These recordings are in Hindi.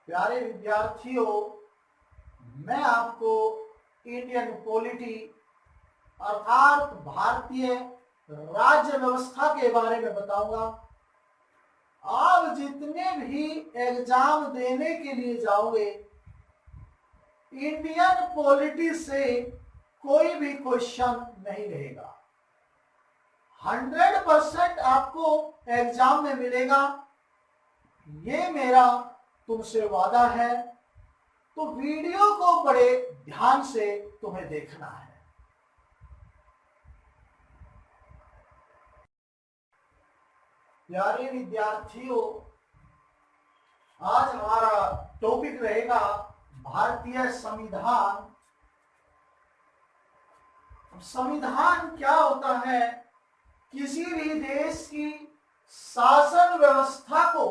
प्यारे विद्यार्थियों, मैं आपको इंडियन पॉलिटी अर्थात भारतीय राज्य व्यवस्था के बारे में बताऊंगा। आप जितने भी एग्जाम देने के लिए जाओगे, इंडियन पॉलिटी से कोई भी क्वेश्चन नहीं रहेगा। 100% आपको एग्जाम में मिलेगा, ये मेरा तुमसे वादा है। तो वीडियो को बड़े ध्यान से तुम्हें देखना है। प्यारे विद्यार्थियों, आज हमारा टॉपिक रहेगा भारतीय संविधान। संविधान क्या होता है? किसी भी देश की शासन व्यवस्था को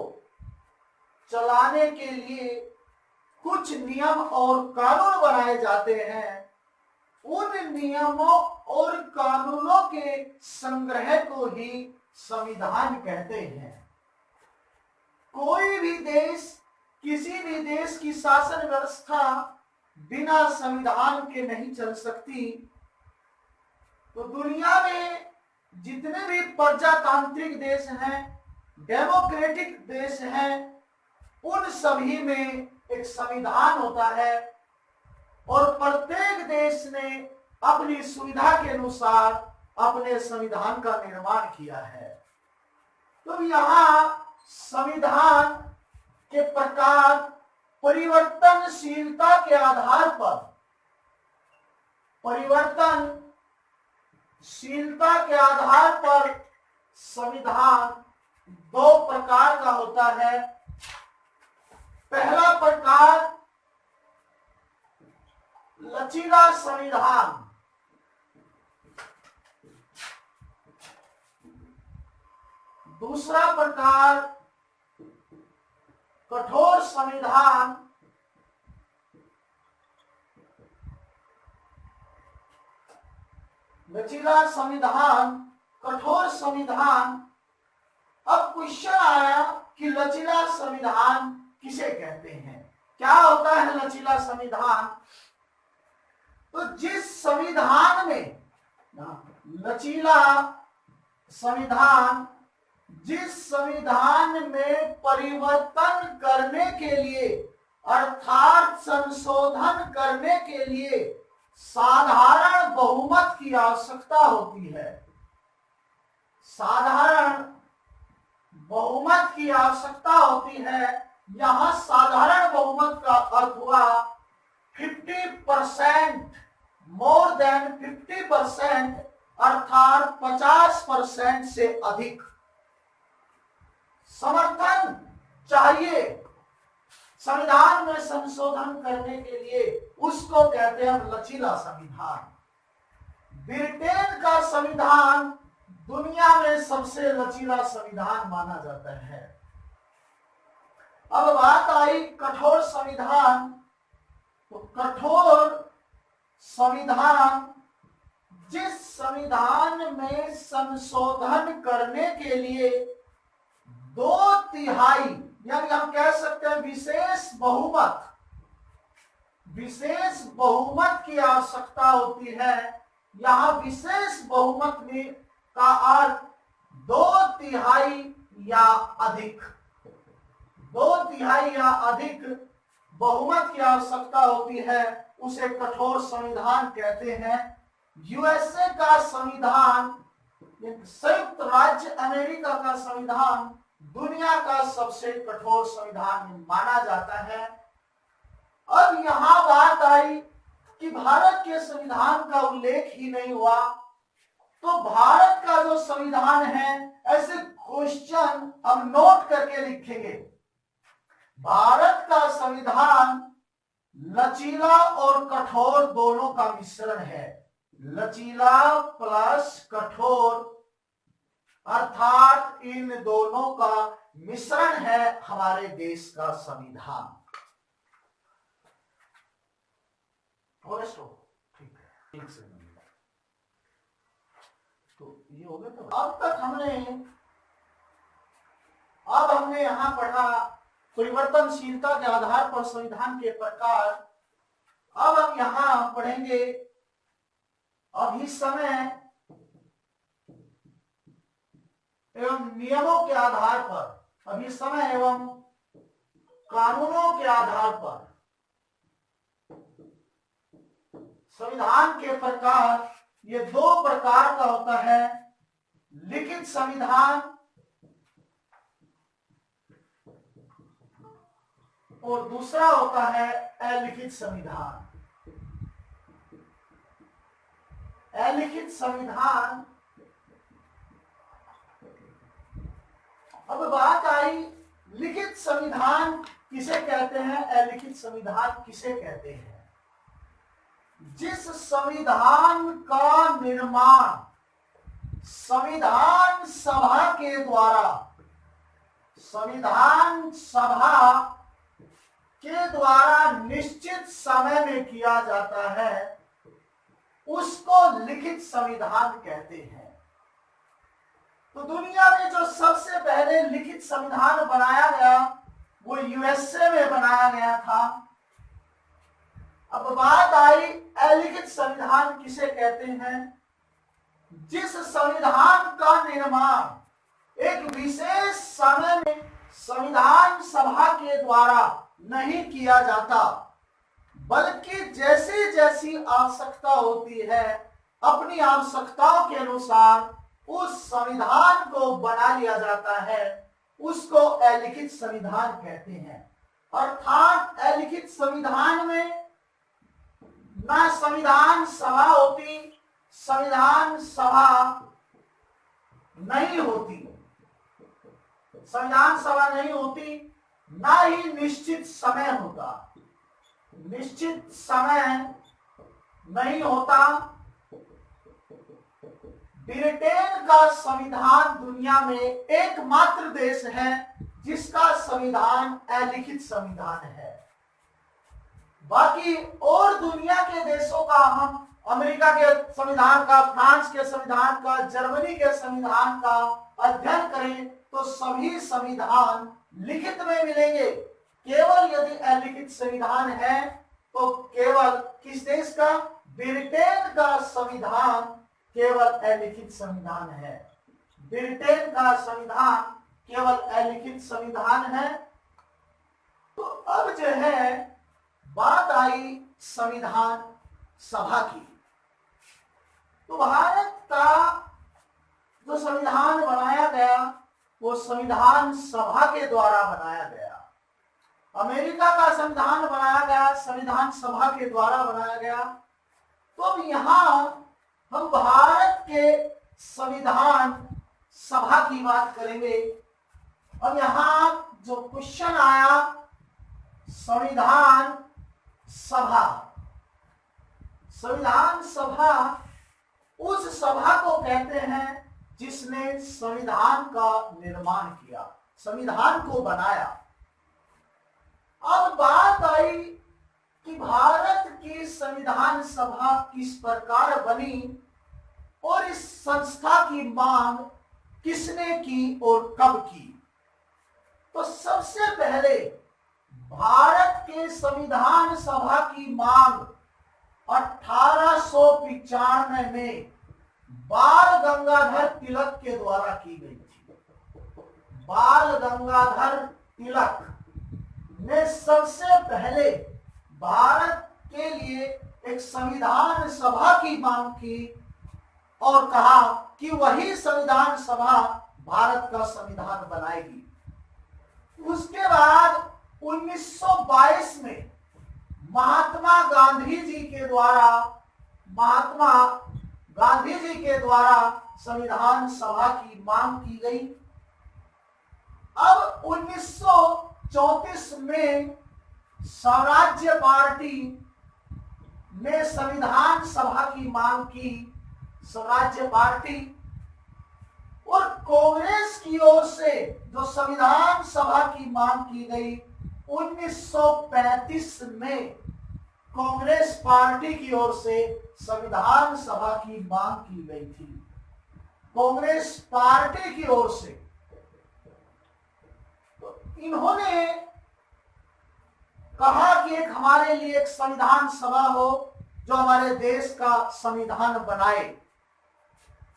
चलाने के लिए कुछ नियम और कानून बनाए जाते हैं। उन नियमों और कानूनों के संग्रह को ही संविधान कहते हैं। कोई भी देश, किसी भी देश की शासन व्यवस्था बिना संविधान के नहीं चल सकती। तो दुनिया में जितने भी प्रजातांत्रिक देश हैं, डेमोक्रेटिक देश हैं, उन सभी में एक संविधान होता है और प्रत्येक देश ने अपनी सुविधा के अनुसार अपने संविधान का निर्माण किया है। तो यहाँ संविधान के प्रकार परिवर्तनशीलता के आधार पर, संविधान दो प्रकार का होता है। पहला प्रकार लचीला संविधान, दूसरा प्रकार कठोर संविधान। लचीला संविधान, कठोर संविधान। अब क्वेश्चन आया कि लचीला संविधान किसे कहते हैं? क्या होता है लचीला संविधान? तो जिस संविधान में लचीला संविधान, जिस संविधान में परिवर्तन करने के लिए अर्थात संशोधन करने के लिए साधारण बहुमत की आवश्यकता होती है। साधारण बहुमत की आवश्यकता होती है। यहां साधारण बहुमत का अर्थ हुआ 50%, मोर देन 50%, अर्थात 50% से अधिक समर्थन चाहिए संविधान में संशोधन करने के लिए। उसको कहते हैं लचीला संविधान। ब्रिटेन का संविधान दुनिया में सबसे लचीला संविधान माना जाता है। अब बात आई कठोर संविधान। तो कठोर संविधान, जिस संविधान में संशोधन करने के लिए 2/3 यानी हम कह सकते हैं विशेष बहुमत की आवश्यकता होती है। यहां विशेष बहुमत में का अर्थ 2/3 या अधिक, 2/3 या अधिक बहुमत की आवश्यकता होती है, उसे कठोर संविधान कहते हैं। यूएसए का संविधान, संयुक्त राज्य अमेरिका का संविधान दुनिया का सबसे कठोर संविधान माना जाता है। अब यहां बात आई कि भारत के संविधान का उल्लेख ही नहीं हुआ। तो भारत का जो संविधान है, ऐसे क्वेश्चन हम नोट करके लिखेंगे। भारत का संविधान लचीला और कठोर दोनों का मिश्रण है। लचीला प्लस कठोर, अर्थात इन दोनों का मिश्रण है हमारे देश का संविधान। ठीक है, ठीक से। तो ये हो गया। तो अब हमने यहां पढ़ा परिवर्तनशीलता के आधार पर संविधान के प्रकार। अब हम यहां पढ़ेंगे अभिसमय एवं नियमों के आधार पर, अभिसमय एवं कानूनों के आधार पर संविधान के प्रकार। ये दो प्रकार का होता है, लिखित संविधान और दूसरा होता है अलिखित संविधान। अलिखित संविधान, अब बात आई लिखित संविधान किसे कहते हैं, अलिखित संविधान किसे कहते हैं। जिस संविधान का निर्माण संविधान सभा के द्वारा, संविधान सभा के द्वारा निश्चित समय में किया जाता है, उसको लिखित संविधान कहते हैं। तो दुनिया में जो सबसे पहले लिखित संविधान बनाया गया वो यूएसए में बनाया गया था। अब बात आई अलिखित संविधान किसे कहते हैं। जिस संविधान का निर्माण एक विशेष समय में संविधान सभा के द्वारा नहीं किया जाता, बल्कि जैसी जैसी आवश्यकता होती है अपनी आवश्यकताओं के अनुसार उस संविधान को बना लिया जाता है, उसको अलिखित संविधान कहते हैं। अर्थात अलिखित संविधान में ना संविधान सभा होती, संविधान सभा नहीं होती, संविधान सभा नहीं होती, ना ही निश्चित समय होता, निश्चित समय नहीं होता। ब्रिटेन का संविधान दुनिया में एकमात्र देश है जिसका संविधान अलिखित संविधान है। बाकी और दुनिया के देशों का, हम अमेरिका के संविधान का, फ्रांस के संविधान का, जर्मनी के संविधान का अध्ययन करें तो सभी संविधान लिखित में मिलेंगे। केवल यदि अलिखित संविधान है तो केवल किस देश का, ब्रिटेन का संविधान केवल अलिखित संविधान है। ब्रिटेन का संविधान केवल अलिखित संविधान है। तो अब जो है बात आई संविधान सभा की। तो भारत का जो संविधान बनाया गया वो संविधान सभा के द्वारा बनाया गया। अमेरिका का संविधान बनाया गया संविधान सभा के द्वारा बनाया गया। तो अब यहां हम भारत के संविधान सभा की बात करेंगे। अब यहां जो क्वेश्चन आया, संविधान सभा, संविधान सभा उस सभा को कहते हैं जिसने संविधान का निर्माण किया, संविधान को बनाया। अब बात आई कि भारत की संविधान सभा किस प्रकार बनी और इस संस्था की मांग किसने की और कब की। तो सबसे पहले भारत के संविधान सभा की मांग 1895 में बाल गंगाधर तिलक के द्वारा की गई थी। बाल गंगाधर तिलक ने सबसे पहले भारत के लिए एक संविधान सभा की मांग की और कहा कि वही संविधान सभा भारत का संविधान बनाएगी। उसके बाद 1922 में महात्मा गांधी जी के द्वारा संविधान सभा की मांग की गई। अब 1934 में स्वराज्य पार्टी ने संविधान सभा की मांग की, स्वराज्य पार्टी, और कांग्रेस की ओर से जो संविधान सभा की मांग की गई 1935 में कांग्रेस पार्टी की ओर से संविधान सभा की मांग की गई थी, कांग्रेस पार्टी की ओर से। तो इन्होंने कहा कि एक हमारे लिए एक संविधान सभा हो जो हमारे देश का संविधान बनाए।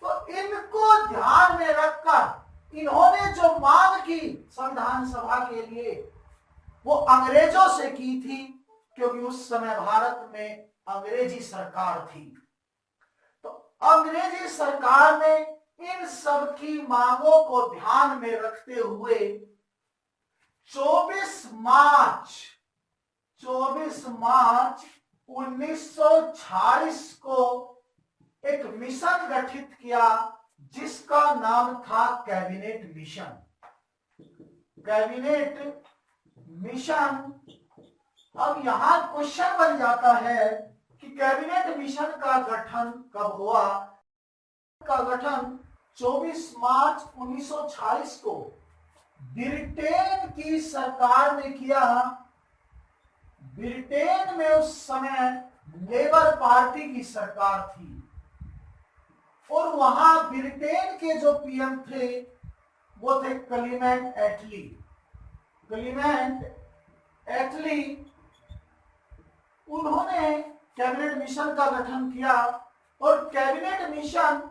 तो इनको ध्यान में रखकर इन्होंने जो मांग की संविधान सभा के लिए वो अंग्रेजों से की थी, क्योंकि उस समय भारत में अंग्रेजी सरकार थी। तो अंग्रेजी सरकार ने इन सब की मांगों को ध्यान में रखते हुए 24 मार्च 1946 को एक मिशन गठित किया जिसका नाम था कैबिनेट मिशन। Cabinet mission. अब यहां क्वेश्चन बन जाता है कि कैबिनेट मिशन का गठन कब हुआ? का गठन 24 मार्च 1946 को ब्रिटेन की सरकार ने किया। ब्रिटेन में उस समय लेबर पार्टी की सरकार थी और वहां ब्रिटेन के जो पीएम थे वो थे क्लीमेंट एटली। क्लीमेंट एटली उन्होंने कैबिनेट मिशन का गठन किया और कैबिनेट मिशन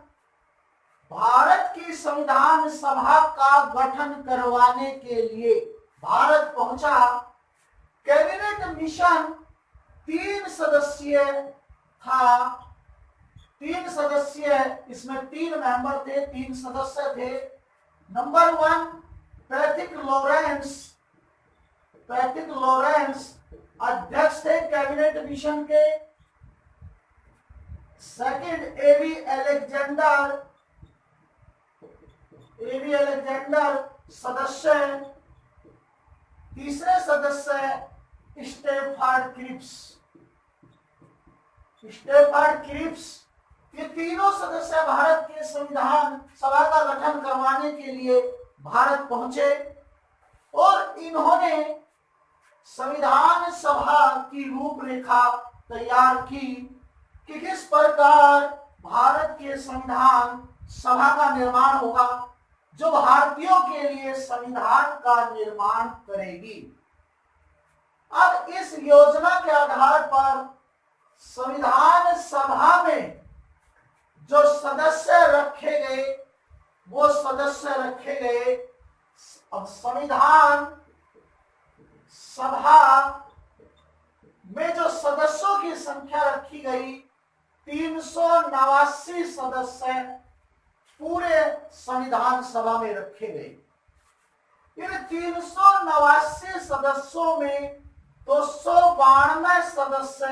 भारत की संविधान सभा का गठन करवाने के लिए भारत पहुंचा। कैबिनेट मिशन 3 सदस्यीय था। 3 सदस्यीय, इसमें 3 मेंबर थे, 3 सदस्य थे। नंबर 1 पैट्रिक लॉरेंस अध्यक्ष थे कैबिनेट मिशन के। सेकंड एवी अलेक्जेंडर सदस्य। तीसरे सदस्य स्टेफर्ड क्रिप्स। ये तीनों सदस्य भारत के संविधान सभा का गठन करवाने के लिए भारत पहुंचे और इन्होंने संविधान सभा की रूपरेखा तैयार की कि किस प्रकार भारत के संविधान सभा का निर्माण होगा जो भारतीयों के लिए संविधान का निर्माण करेगी। अब इस योजना के आधार पर संविधान सभा में जो सदस्य रखे गए वो सदस्य रखे गए। अब संविधान सभा में जो सदस्यों की संख्या रखी गई 389 सदस्य पूरे संविधान सभा में रखे गए। इन 389 सदस्यों में 292 सदस्य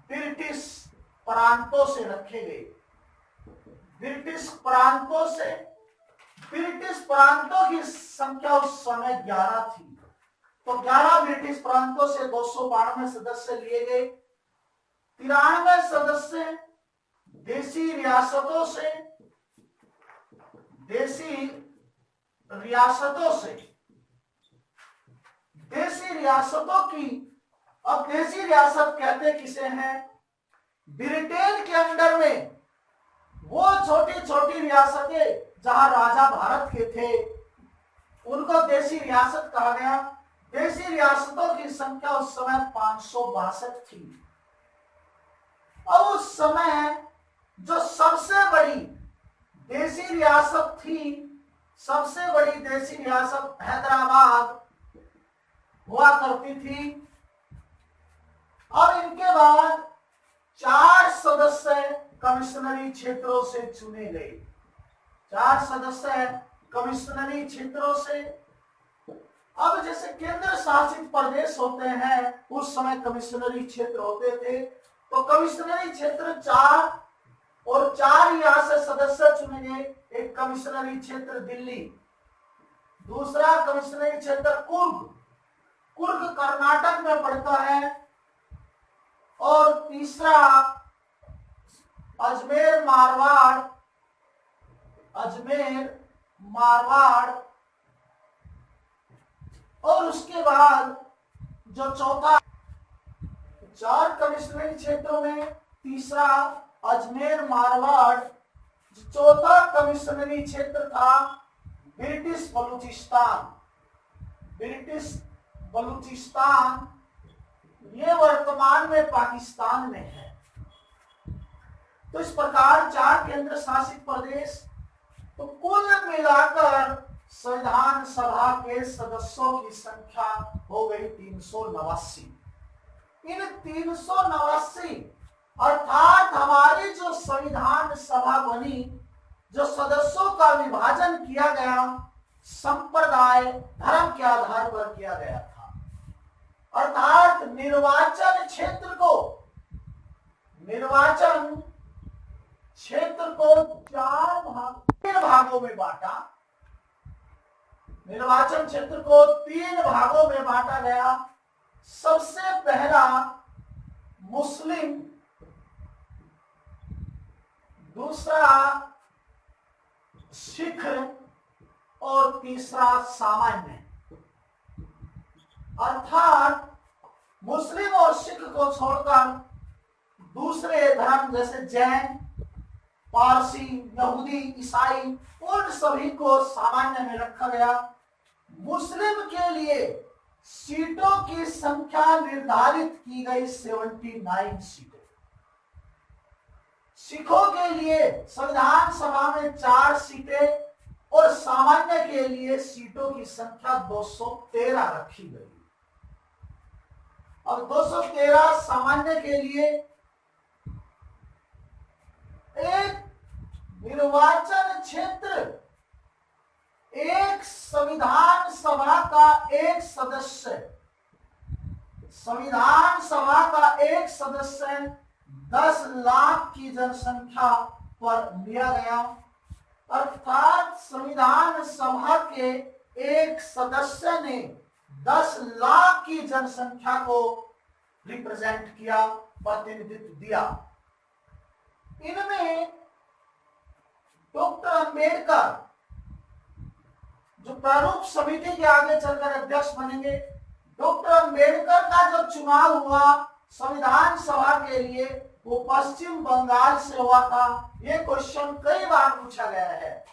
ब्रिटिश प्रांतों से रखे गए। ब्रिटिश प्रांतों की संख्या उस समय 11 थी, तो 11 ब्रिटिश प्रांतों से 292 सदस्य लिए गए। 93 सदस्य देसी रियासतों की। अब देसी रियासत कहते किसे हैं? ब्रिटेन के अंडर में वो छोटी छोटी रियासतें जहां राजा भारत के थे उनको देसी रियासत कहा गया। देसी रियासतों की संख्या उस समय 562 थी। अब उस समय जो सबसे बड़ी देसी रियासत थी, सबसे बड़ी देसी रियासत हैदराबाद हुआ करती थी। अब इनके बाद 4 सदस्य कमिश्नरी क्षेत्रों से चुने गए। 4 सदस्य कमिश्नरी क्षेत्रों से। अब जैसे केंद्र शासित प्रदेश होते हैं उस समय कमिश्नरी क्षेत्र होते थे, तो कमिश्नरी क्षेत्र 4 और 4 यहां से सदस्य चुने गए। एक कमिश्नरी क्षेत्र दिल्ली, दूसरा कमिश्नरी क्षेत्र कुर्ग कर्नाटक में पड़ता है, और तीसरा अजमेर मारवाड़, और उसके बाद जो चौथा 4 कमिश्नरी क्षेत्रों में तीसरा अजमेर मारवाड़, चौथा कमिश्नरी क्षेत्र था ब्रिटिश बलूचिस्तान। ये वर्तमान में पाकिस्तान में है। तो इस प्रकार 4 केंद्र शासित प्रदेश, तो कुल मिलाकर संविधान सभा के सदस्यों की संख्या हो गई 389। इन 389 अर्थात हमारी जो संविधान सभा बनी, जो सदस्यों का विभाजन किया गया, संप्रदाय धर्म के आधार पर किया गया था। अर्थात निर्वाचन क्षेत्र को 3 भागों में बांटा। निर्वाचन क्षेत्र को 3 भागों में बांटा गया। सबसे पहला मुस्लिम, दूसरा सिख और तीसरा सामान्य। अर्थात मुस्लिम और सिख को छोड़कर दूसरे धर्म जैसे जैन, पारसी, यहूदी, ईसाई, उन सभी को सामान्य में रखा गया। मुस्लिम के लिए सीटों की संख्या निर्धारित की गई 79 सीटें। सिखों के लिए संविधान सभा में 4 सीटें और सामान्य के लिए सीटों की संख्या 213 रखी गई। और 213 सामान्य के लिए एक निर्वाचन क्षेत्र, एक संविधान सभा का एक सदस्य, संविधान सभा का एक सदस्य 10 लाख की जनसंख्या पर लिया गया। अर्थात संविधान सभा के एक सदस्य ने 10 लाख की जनसंख्या को रिप्रेजेंट किया, प्रतिनिधित्व दिया। इनमें डॉक्टर अंबेडकर जो प्रारूप समिति के आगे चलकर अध्यक्ष बनेंगे, डॉक्टर अंबेडकर का जो चुनाव हुआ संविधान सभा के लिए, वो पश्चिम बंगाल से हुआ था। ये क्वेश्चन कई बार पूछा गया है।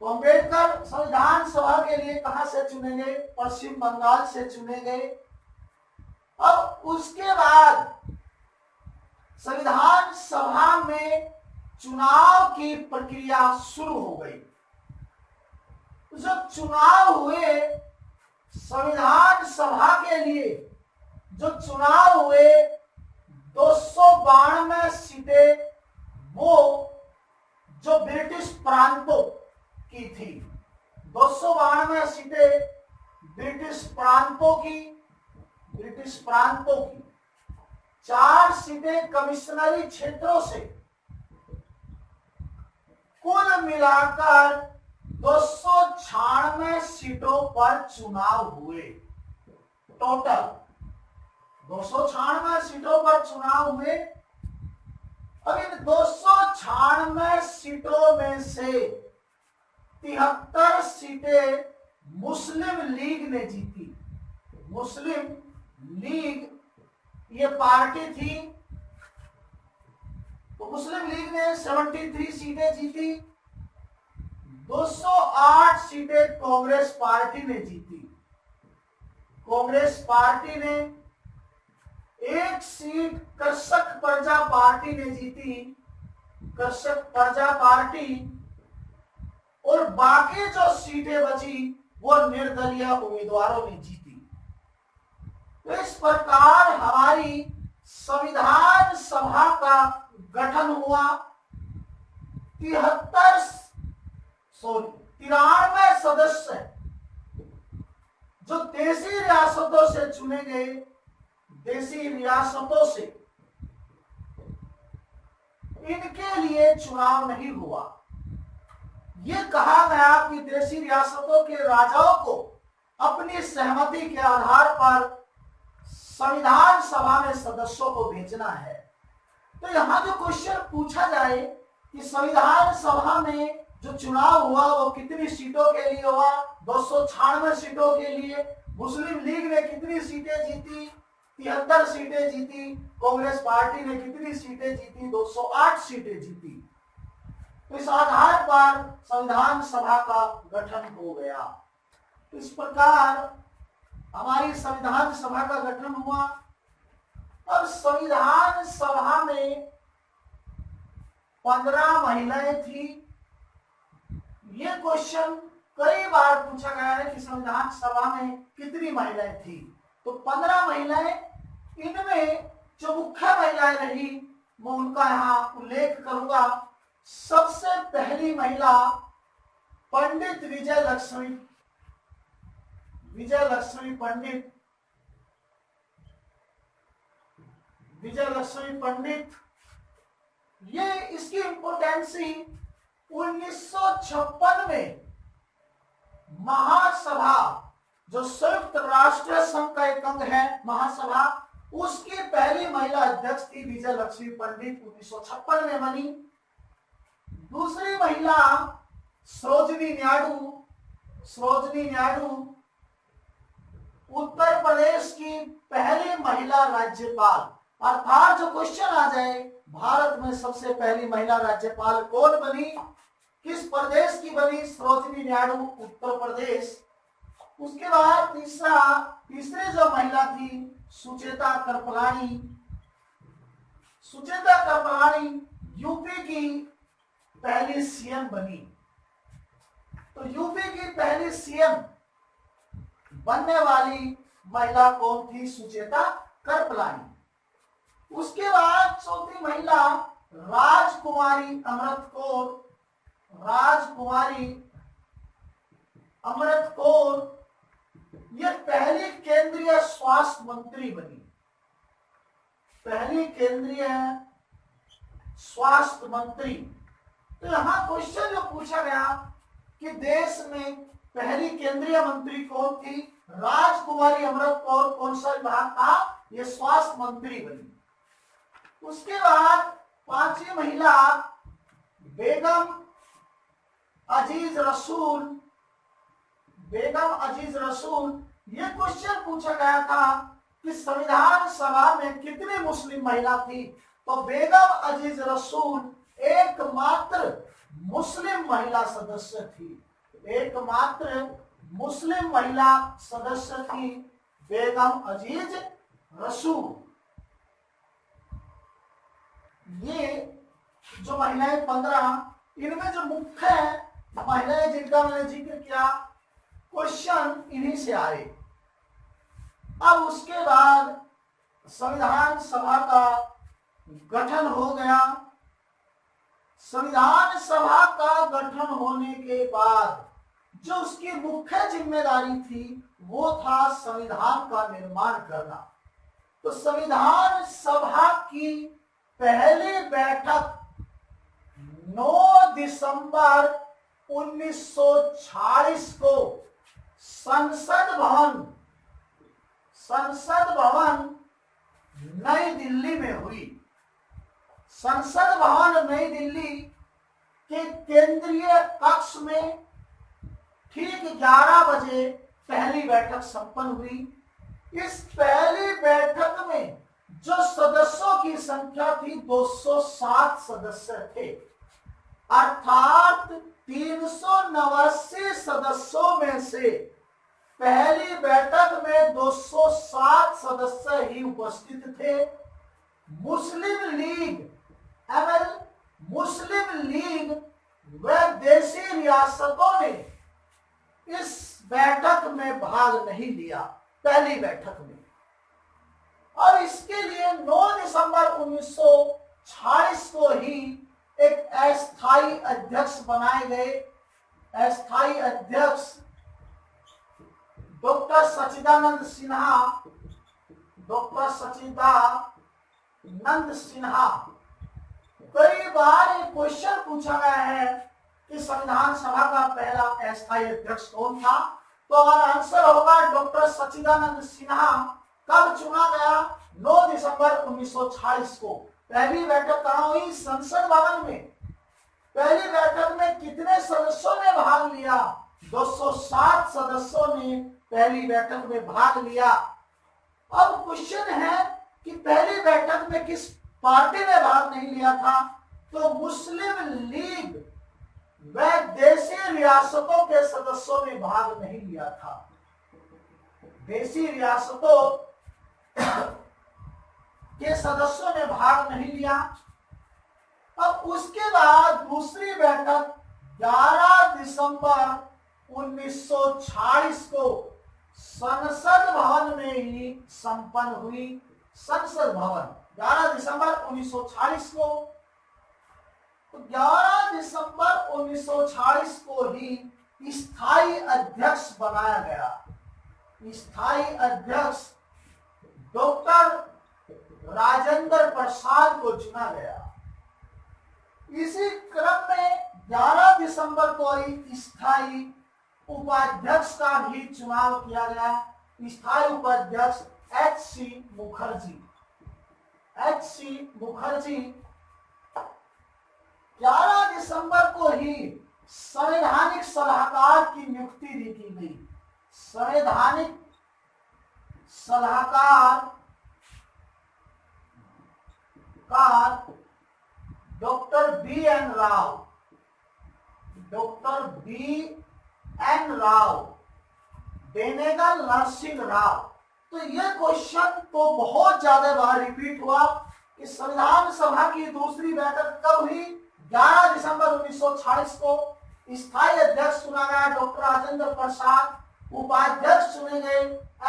तो अंबेडकर संविधान सभा के लिए कहां से चुने गए? पश्चिम बंगाल से चुने गए। अब उसके बाद संविधान सभा में चुनाव की प्रक्रिया शुरू हो गई। जब चुनाव हुए संविधान सभा के लिए, जो चुनाव हुए 292 सीटें वो जो ब्रिटिश प्रांतों की थी, 292 सीटें ब्रिटिश प्रांतों की, 4 सीटें कमिश्नरी क्षेत्रों से, कुल मिलाकर 296 सीटों पर चुनाव हुए। टोटल 296 सीटों पर चुनाव हुए। अब इन 296 सीटों में से 73 सीटें मुस्लिम लीग ने जीती। मुस्लिम लीग ये पार्टी थी, तो मुस्लिम लीग ने 73 सीटें जीती। 208 सीटें कांग्रेस पार्टी ने जीती। कांग्रेस पार्टी ने 1 सीट कृषक प्रजा पार्टी ने जीती, कृषक प्रजा पार्टी, और बाकी जो सीटें बची वो निर्दलीय उम्मीदवारों ने जीती। तो इस प्रकार हमारी संविधान सभा का गठन हुआ। 93 सदस्य जो देशी रियासतों से चुने गए, देशी रियासतों से, इनके लिए चुनाव नहीं हुआ। यह कहा गया कि देशी रियासतों के राजाओं को अपनी सहमति के आधार पर संविधान सभा में सदस्यों को भेजना है। तो यहां जो क्वेश्चन पूछा जाए कि संविधान सभा में जो चुनाव हुआ वो कितनी सीटों के लिए हुआ? 296 सीटों के लिए। मुस्लिम लीग ने कितनी सीटें जीती? 73 सीटें जीती। कांग्रेस पार्टी ने कितनी सीटें जीती? 208 सीटें जीती। तो इस आधार पर संविधान सभा का गठन हो गया। तो इस प्रकार हमारी संविधान सभा का गठन हुआ। अब संविधान सभा में 15 महिलाएं थी। ये क्वेश्चन कई बार पूछा गया है कि संविधान सभा में कितनी महिलाएं थी। तो 15 महिलाएं। इनमें जो मुख्य महिलाएं रही मैं उनका यहाँ उल्लेख करूंगा। सबसे पहली महिला पंडित विजय लक्ष्मी पंडित। ये इसकी इंपोर्टेंसी 1956 में महासभा, जो संयुक्त राष्ट्र संघ का एक अंग है महासभा, उसकी पहली महिला अध्यक्ष थी विजय लक्ष्मी पंडित, 1956 में बनी। दूसरी महिला सरोजिनी नायडू उत्तर प्रदेश की पहली महिला राज्यपाल। अर्थात जो क्वेश्चन आ जाए भारत में सबसे पहली महिला राज्यपाल कौन बनी, किस प्रदेश की बनी, सरोजिनी नायडू उत्तर प्रदेश। उसके बाद तीसरी जो महिला थी सुचेता कृपलानी यूपी की पहली सीएम बनी। तो यूपी की पहली सीएम बनने वाली महिला कौन थी, सुचेता कृपलानी। उसके बाद चौथी महिला राजकुमारी अमृत कौर, ये पहली केंद्रीय स्वास्थ्य मंत्री बनी। पहली केंद्रीय स्वास्थ्य मंत्री। तो यहाँ क्वेश्चन जो पूछा गया कि देश में पहली केंद्रीय मंत्री कौन थी, राजकुमारी अमृत कौर कौन सा विभाग था, ये स्वास्थ्य मंत्री बनी। उसके बाद पांचवी महिला बेगम अजीज रसूल। ये क्वेश्चन पूछा गया था कि संविधान सभा में कितनी मुस्लिम महिला थी। तो बेगम अजीज रसूल एकमात्र मुस्लिम महिला सदस्य थी, बेगम अजीज रसूल। ये जो महिलाएं 15, इनमें जो मुख्य महिलाएं जिनका मैंने जिक्र किया, क्वेश्चन इन्हीं से आए। अब उसके बाद संविधान सभा का गठन हो गया। संविधान सभा का गठन होने के बाद जो उसकी मुख्य जिम्मेदारी थी वो था संविधान का निर्माण करना। तो संविधान सभा की पहली बैठक 9 दिसंबर 1946 को संसद भवन नई दिल्ली में हुई। संसद भवन नई दिल्ली के केंद्रीय कक्ष में ठीक 11 बजे पहली बैठक संपन्न हुई। इस पहली बैठक में जो सदस्यों की संख्या थी 207 सदस्य थे, अर्थात 389 सदस्यों में से पहली बैठक में 207 सदस्य ही उपस्थित थे। मुस्लिम लीग व देशी रियासतों ने इस बैठक में भाग नहीं लिया, पहली बैठक में। और इसके लिए 9 दिसंबर 1946 को ही एक अस्थायी अध्यक्ष बनाए गए। अस्थायी अध्यक्ष डॉक्टर सच्चिदानंद सिन्हा। कई बार ये क्वेश्चन पूछा गया है कि संविधान सभा का पहला अस्थायी अध्यक्ष कौन था। तो अगर आंसर होगा डॉक्टर सच्चिदानंद सिन्हा। कब चुना गया? 9 दिसंबर 1946 को। पहली बैठक कहाँ हुई? संसद भवन में। पहली बैठक में कितने सदस्यों ने भाग लिया? 207 सदस्यों ने पहली बैठक में भाग लिया। अब क्वेश्चन है कि पहली बैठक में किस पार्टी ने भाग नहीं लिया था? तो मुस्लिम लीग व देशी रियासतों के सदस्यों ने भाग नहीं लिया था। देशी रियासतों के सदस्यों ने भाग नहीं लिया। अब उसके बाद दूसरी बैठक 11 दिसंबर 1946 को संसद भवन में ही संपन्न हुई। संसद भवन 11 दिसंबर 1946 को, तो 11 दिसंबर 1946 को ही स्थायी अध्यक्ष बनाया गया। स्थायी अध्यक्ष डॉक्टर राजेंद्र प्रसाद को चुना गया। इसी क्रम में 11 दिसंबर को ही स्थायी उपाध्यक्ष का भी चुनाव किया गया। स्थायी उपाध्यक्ष H.C. मुखर्जी। H.C. मुखर्जी 11 दिसंबर को ही संवैधानिक सलाहकार की नियुक्ति भी की गई। संवैधानिक सलाहकार doctor B.N. Rau. Doctor B.N. Rau, Benegal Narsingh Rau. तो यह क्वेश्चन तो बहुत ज्यादा बार रिपीट हुआ कि संविधान सभा की दूसरी बैठक कब हुई? 11 दिसंबर 1946 को। स्थायी अध्यक्ष चुना गया डॉक्टर राजेंद्र प्रसाद, उपाध्यक्ष चुने गए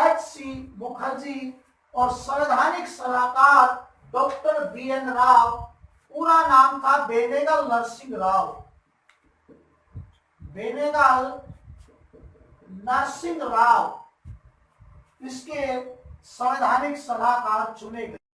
H.C. मुखर्जी और संवैधानिक सलाहकार डॉक्टर B.N. राव। पूरा नाम था बेनेगल नरसिंह राव। बेनेगल नरसिंह राव इसके संवैधानिक सलाहकार चुने गए।